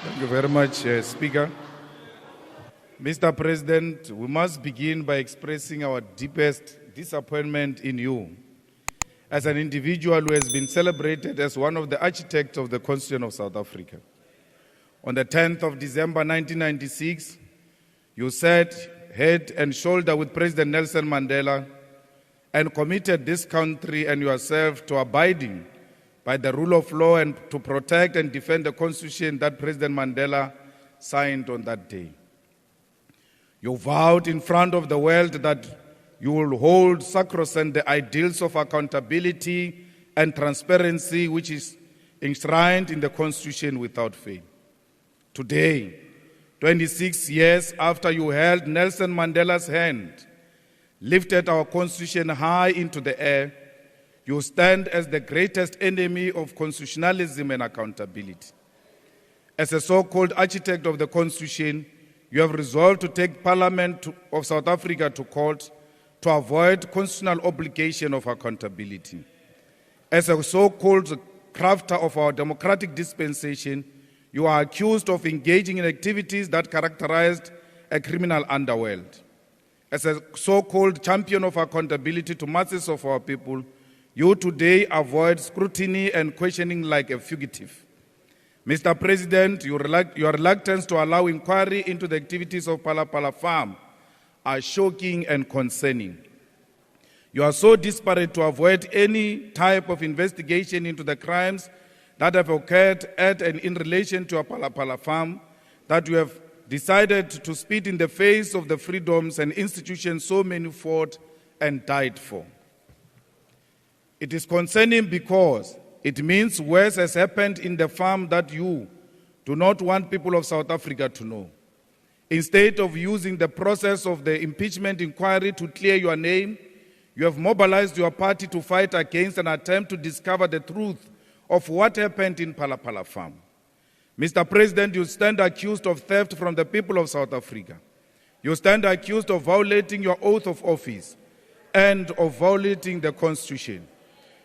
Thank you very much, Speaker. Mr. President, we must begin by expressing our deepest disappointment in you as an individual who has been celebrated as one of the architects of the Constitution of South Africa. On the 10th of December 1996, you sat head and shoulder with President Nelson Mandela and committed this country and yourself to abiding by the rule of law and to protect and defend the Constitution that President Mandela signed on that day. You vowed in front of the world that you will hold sacrosanct the ideals of accountability and transparency which is enshrined in the Constitution without fail. Today, 26 years after you held Nelson Mandela's hand, lifted our Constitution high into the air, you stand as the greatest enemy of constitutionalism and accountability. As a so-called architect of the Constitution, you have resolved to take Parliament of South Africa to court to avoid constitutional obligation of accountability. As a so-called crafter of our democratic dispensation, you are accused of engaging in activities that characterized a criminal underworld. As a so-called champion of accountability to masses of our people, you today avoid scrutiny and questioning like a fugitive. Mr. President, your reluctance to allow inquiry into the activities of Phala Phala farm are shocking and concerning. You are so desperate to avoid any type of investigation into the crimes that have occurred at and in relation to a Phala Phala farm that you have decided to spit in the face of the freedoms and institutions so many fought and died for. It is concerning because it means worse has happened in the farm that you do not want people of South Africa to know. Instead of using the process of the impeachment inquiry to clear your name, you have mobilized your party to fight against an attempt to discover the truth of what happened in Phala Phala farm. Mr. President, you stand accused of theft from the people of South Africa. You stand accused of violating your oath of office and of violating the Constitution.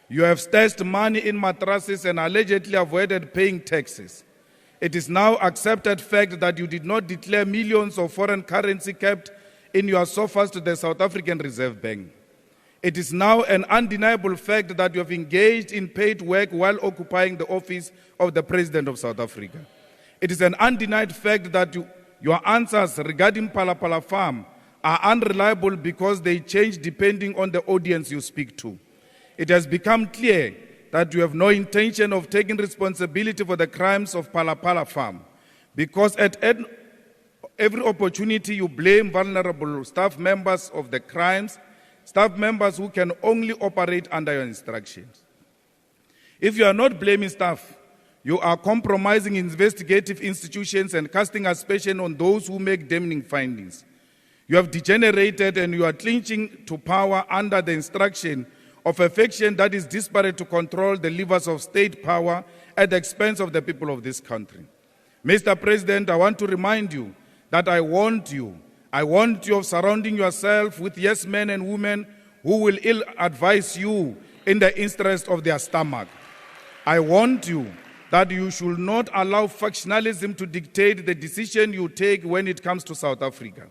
You have stashed money in mattresses and allegedly avoided paying taxes. It is now accepted fact that you did not declare millions of foreign currency kept in your sofas to the South African Reserve Bank. It is now an undeniable fact that you have engaged in paid work while occupying the office of the President of South Africa. It is an undenied fact that your answers regarding Phala Phala farm are unreliable because they change depending on the audience you speak to. It has become clear that you have no intention of taking responsibility for the crimes of Phala Phala farm because at every opportunity you blame vulnerable staff members of the crimes, staff members who can only operate under your instructions. If you are not blaming staff, you are compromising investigative institutions and casting aspersion on those who make damning findings. You have degenerated and you are clinching to power under the instruction of a faction that is desperate to control the levers of state power at the expense of the people of this country. Mr. President, I want to remind you that I warned you of surrounding yourself with yes men and women who will ill-advise you in the interest of their stomach. I warned you that you should not allow factionalism to dictate the decision you take when it comes to South Africa.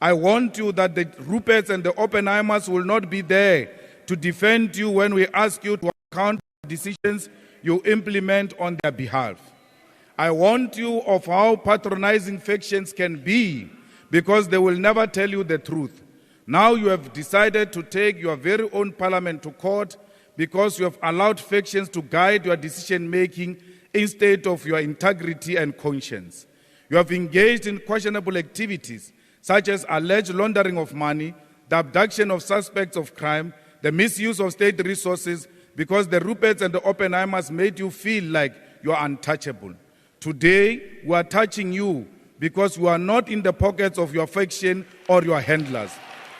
I warned you that the Ruperts and the Oppenheimers will not be there to defend you when we ask you to account for the decisions you implement on their behalf. I warned you of how patronizing factions can be because they will never tell you the truth. Now you have decided to take your very own parliament to court because you have allowed factions to guide your decision-making instead of your integrity and conscience. You have engaged in questionable activities such as alleged laundering of money, the abduction of suspects of crime, the misuse of state resources because the Ruperts and the Oppenheimers made you feel like you are untouchable. Today, we are touching you because you are not in the pockets of your faction or your handlers.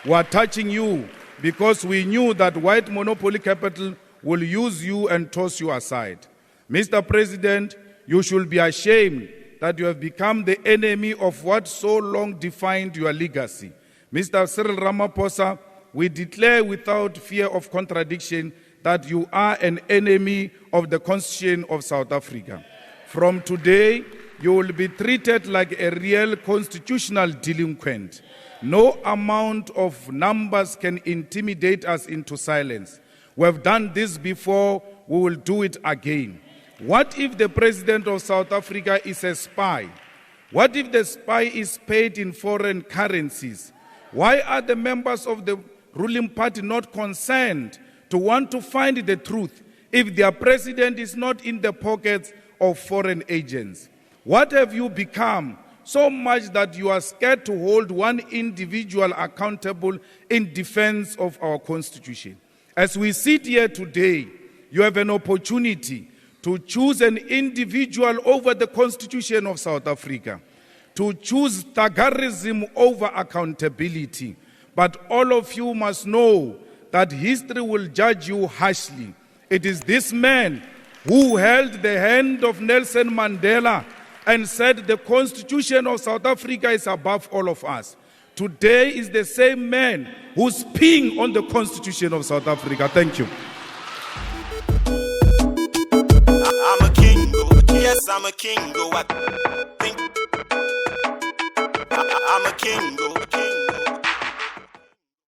We are touching you because we knew that white monopoly capital will use you and toss you aside. Mr. President, you should be ashamed that you have become the enemy of what so long defined your legacy. Mr. Cyril Ramaphosa, we declare without fear of contradiction that you are an enemy of the Constitution of South Africa. From today, you will be treated like a real constitutional delinquent. No amount of numbers can intimidate us into silence. We have done this before, we will do it again. What if the President of South Africa is a spy? What if the spy is paid in foreign currencies? Why are the members of the ruling party not concerned to want to find the truth if their president is not in the pockets of foreign agents? What have you become so much that you are scared to hold one individual accountable in defense of our Constitution? As we sit here today, you have an opportunity to choose an individual over the Constitution of South Africa, to choose thuggerism over accountability. But all of you must know that history will judge you harshly. It is this man who held the hand of Nelson Mandela and said the Constitution of South Africa is above all of us. Today is the same man who's peeing on the Constitution of South Africa. Thank you. I'm a king, yes, I'm a king, I think I'm a king,